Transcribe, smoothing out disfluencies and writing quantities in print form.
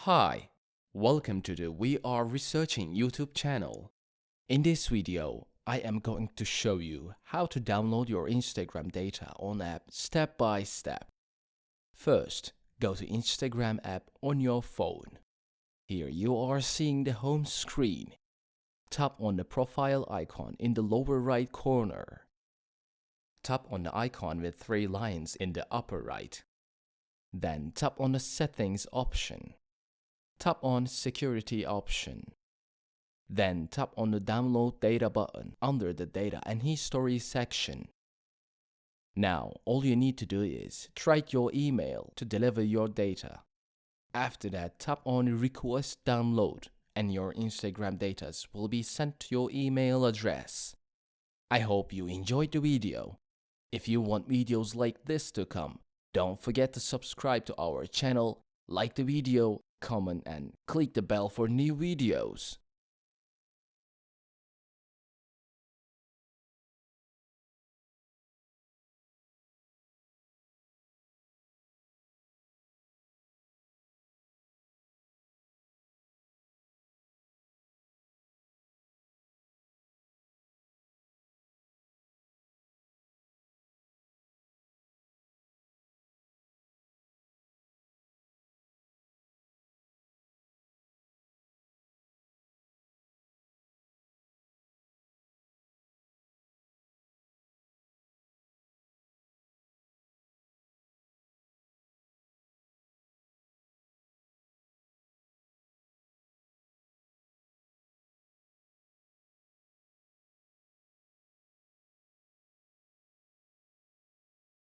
Hi, welcome to the We Are Researching YouTube channel. In this video, I am going to show you how to download your Instagram data on app step by step. First, go to Instagram app on your phone. Here you are seeing the home screen. Tap on the profile icon in the lower right corner. Tap on the icon with 3 lines in the upper right. Then tap on the settings option. Tap on security option. Then tap on the download data button under the data and history section. Now, all you need to do is write your email to deliver your data. After that, tap on request download and your Instagram data will be sent to your email address. I hope you enjoyed the video. If you want videos like this to come, don't forget to subscribe to our channel, like the video, comment and click the bell for new videos.